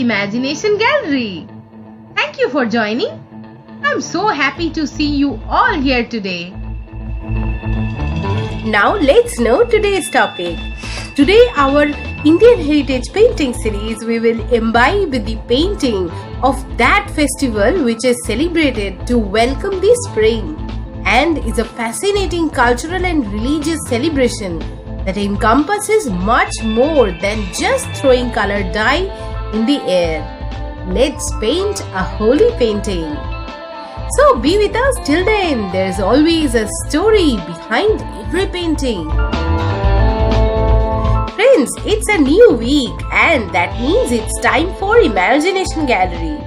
Imagination Gallery. Thank you for joining. I'm so happy to see you all here today. Now let's know today's topic. Today our Indian Heritage Painting series, we will imbibe the painting of that festival which is celebrated to welcome the spring and is a fascinating cultural and religious celebration that encompasses much more than just throwing colored dye in the air. Let's paint a Holi painting. So be with us till then. There's always a story behind every painting. Friends, it's a new week and that means it's time for Imagination Gallery.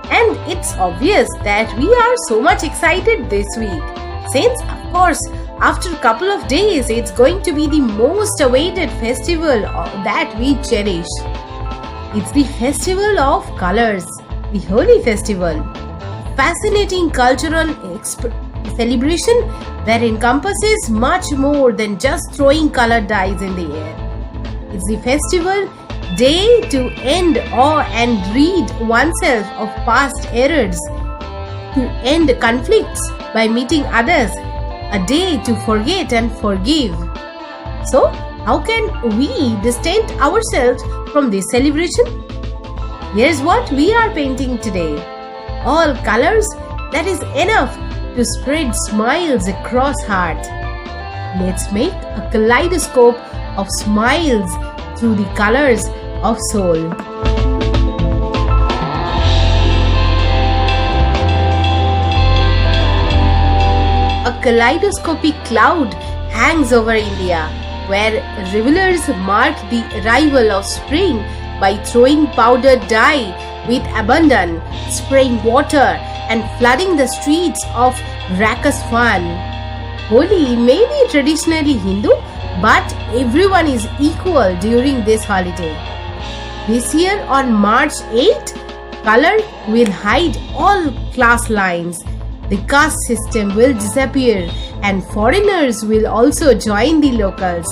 And it's obvious that we are so much excited this week since, of course, after a couple of days, it's going to be the most awaited festival that we cherish. It's the Festival of Colors, the Holi Festival. Fascinating cultural celebration that encompasses much more than just throwing colored dyes in the air. It's the festival day to end awe and rid oneself of past errors, to end conflicts by meeting others, a day to forget and forgive. So, how can we distance ourselves from this celebration? Here's what we are painting today. All colors that is enough to spread smiles across heart. Let's make a kaleidoscope of smiles through the colors of soul. A kaleidoscopic cloud hangs over India, where revelers mark the arrival of spring by throwing powdered dye with abandon, spraying water and flooding the streets of raucous fun. Holi may be traditionally Hindu, but everyone is equal during this holiday. This year on March 8, color will hide all class lines. The caste system will disappear and foreigners will also join the locals.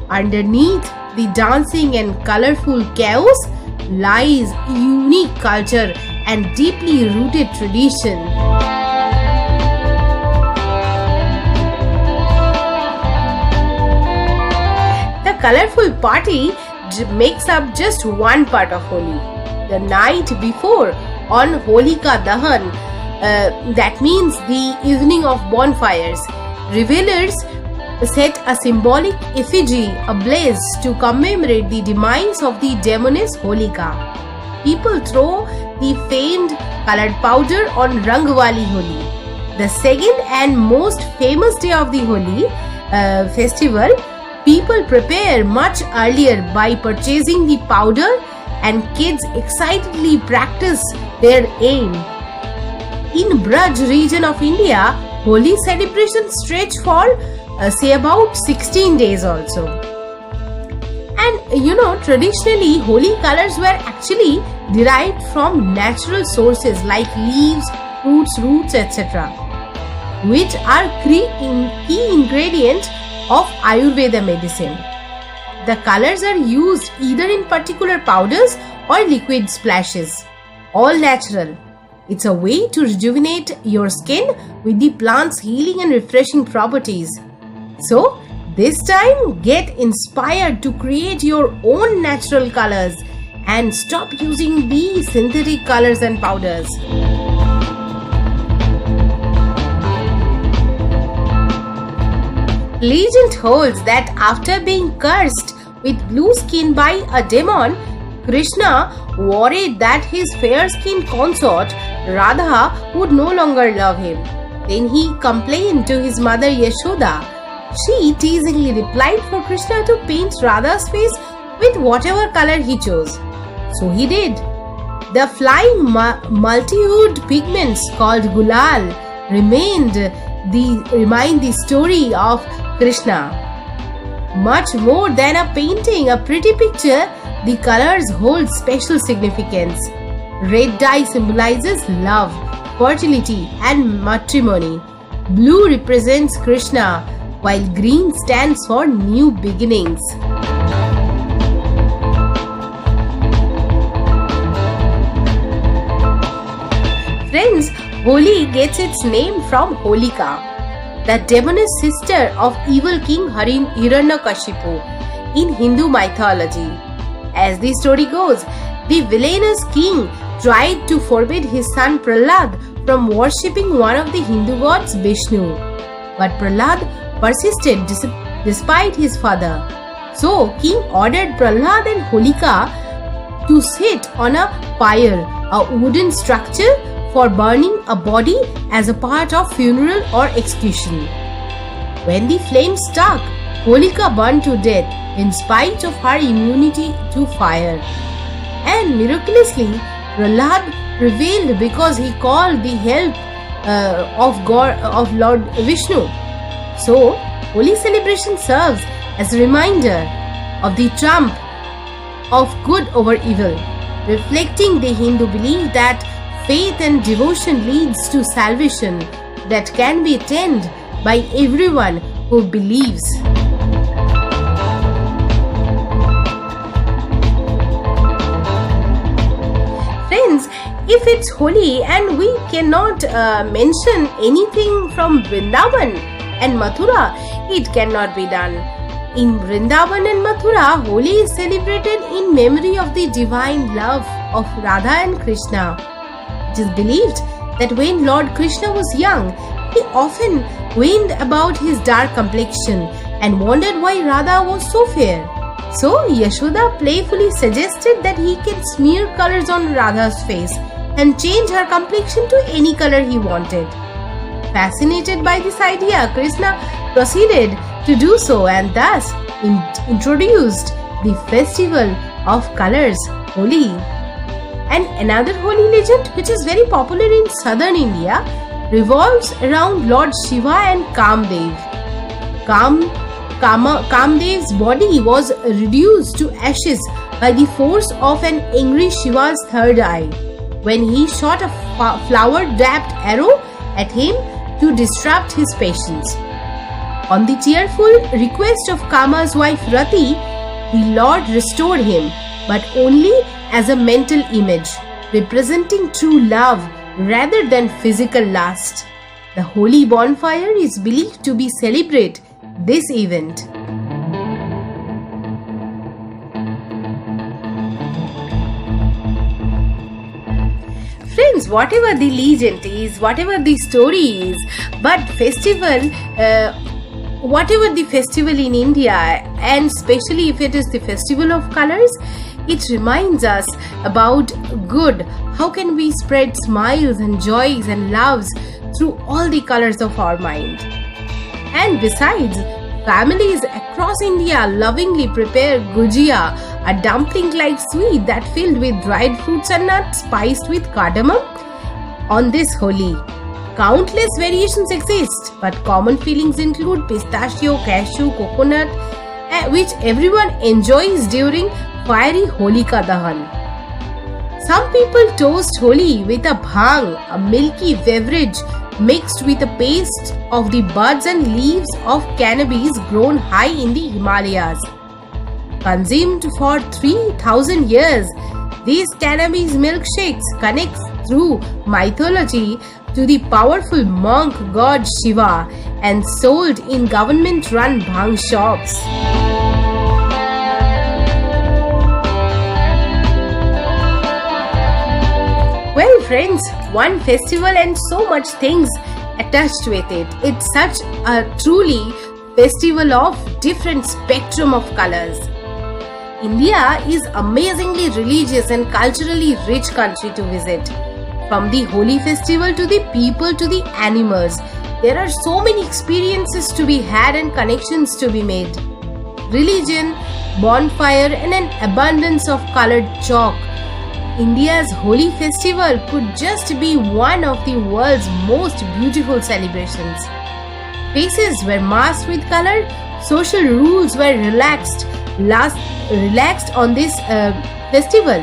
Underneath the dancing and colorful chaos lies unique culture and deeply rooted tradition. The colorful party makes up just one part of Holi. The night before, on Holika Dahan, that means the evening of bonfires, revelers set a symbolic effigy ablaze to commemorate the demise of the demoness Holika. People throw the famed colored powder on Rangwali Holi. The second and most famous day of the Holi festival, people prepare much earlier by purchasing the powder and kids excitedly practice their aim. In Braj region of India, Holi celebrations stretch for say about 16 days also. And traditionally Holi colors were actually derived from natural sources like leaves, fruits, roots, etc., which are key ingredient of Ayurveda medicine. The colors are used either in particular powders or liquid splashes, all natural. It's a way to rejuvenate your skin with the plant's healing and refreshing properties. So, this time get inspired to create your own natural colors and stop using these synthetic colors and powders. Legend holds that after being cursed with blue skin by a demon, Krishna worried that his fair-skinned consort Radha would no longer love him. Then he complained to his mother Yashoda. She teasingly replied for Krishna to paint Radha's face with whatever color he chose. So he did. The flying multi-hued pigments called gulal remind the story of Krishna. Much more than a painting, a pretty picture, the colors hold special significance. Red dye symbolizes love, fertility and matrimony. Blue represents Krishna, while green stands for new beginnings. Friends, Holi gets its name from Holika, the demoness sister of evil king Hiranyakashipu in Hindu mythology. As the story goes, the villainous king tried to forbid his son Prahlad from worshipping one of the Hindu gods Vishnu. But Prahlad persisted despite his father. So, king ordered Prahlad and Holika to sit on a pyre, a wooden structure for burning a body as a part of funeral or execution. When the flames struck, Holika burned to death in spite of her immunity to fire. And miraculously, Prahlad prevailed because he called the help of Lord Vishnu. So, Holi celebration serves as a reminder of the triumph of good over evil, reflecting the Hindu belief that faith and devotion leads to salvation that can be attained by everyone who believes. Friends, if it's Holi and we cannot mention anything from Vrindavan and Mathura, it cannot be done. In Vrindavan and Mathura, Holi is celebrated in memory of the divine love of Radha and Krishna. It is believed that when Lord Krishna was young, he often whined about his dark complexion and wondered why Radha was so fair. So Yashoda playfully suggested that he can smear colors on Radha's face and change her complexion to any color he wanted. Fascinated by this idea, Krishna proceeded to do so and thus introduced the festival of colors, Holi. And another Holi legend, which is very popular in southern India, revolves around Lord Shiva and Kamdev. Kamdev's body was reduced to ashes by the force of an angry Shiva's third eye when he shot a flower-dabbed arrow at him to disrupt his patience. On the tearful request of Kama's wife Rati, the Lord restored him, but only as a mental image, representing true love rather than physical lust. The Holi bonfire is believed to be celebrate this event. Friends, whatever the legend is, whatever the story is, but whatever the festival in India, and especially if it is the festival of colors, it reminds us about good. How can we spread smiles and joys and loves through all the colors of our mind? And besides, families across India lovingly prepare gujia, a dumpling-like sweet that filled with dried fruits and nuts spiced with cardamom on this Holi. Countless variations exist, but common fillings include pistachio, cashew, coconut, which everyone enjoys during fiery Holika Dahan. Some people toast Holi with a bhang, a milky beverage mixed with a paste of the buds and leaves of cannabis grown high in the Himalayas. Consumed for 3,000 years, these cannabis milkshakes connect through mythology to the powerful monk god Shiva and sold in government-run bhang shops. Well friends, one festival and so much things attached with it. It's such a truly festival of different spectrum of colors. India is amazingly religious and culturally rich country to visit. From the Holi festival to the people to the animals, there are so many experiences to be had and connections to be made. Religion, bonfire and an abundance of colored chalk. India's Holi festival could just be one of the world's most beautiful celebrations. Faces were masked with color, social rules were relaxed on this festival.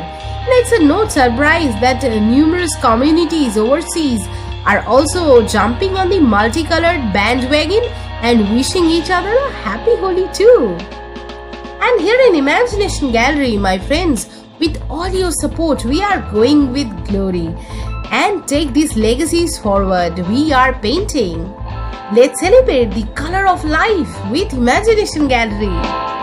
And it's no surprise that numerous communities overseas are also jumping on the multicolored bandwagon and wishing each other a happy Holi too. And here in Imagination Gallery, my friends, with all your support, we are going with glory. and take these legacies forward. We are painting. Let's celebrate the color of life with Imagination Gallery.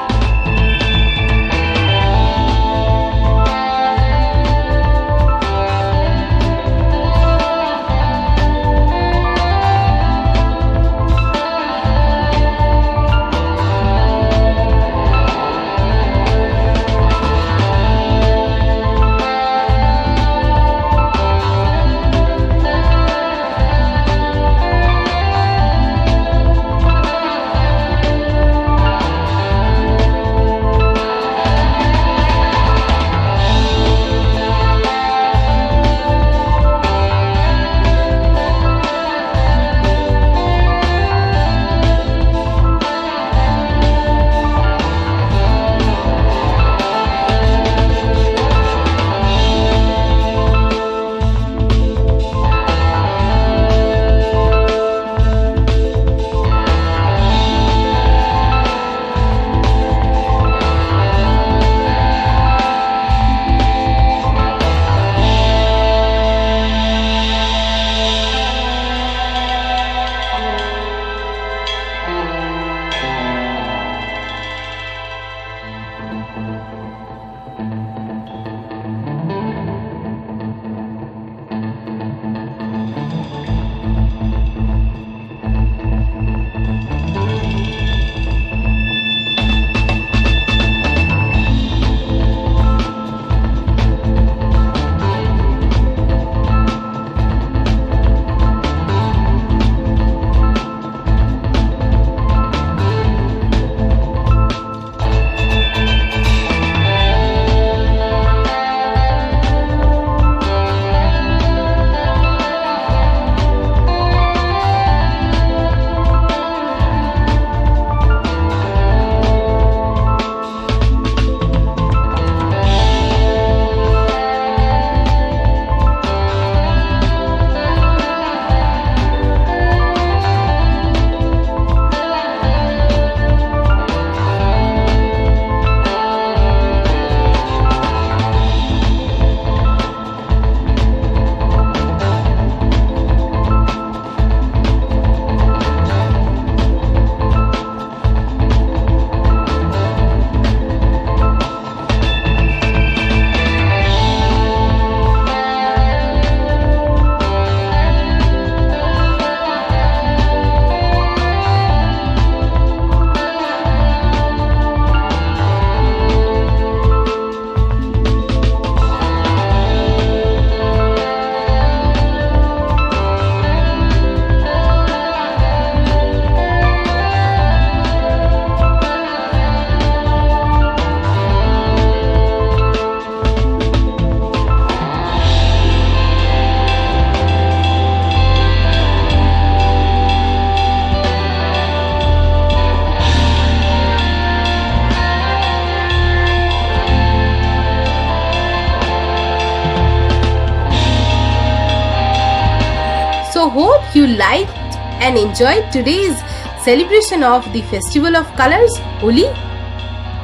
So hope you liked and enjoyed today's celebration of the Festival of Colors, Holi.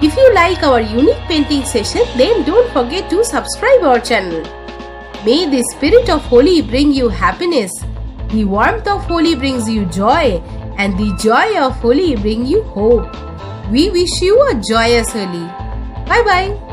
If you like our unique painting session, then don't forget to subscribe our channel. May the spirit of Holi bring you happiness, the warmth of Holi brings you joy, and the joy of Holi bring you hope. We wish you a joyous Holi. Bye bye.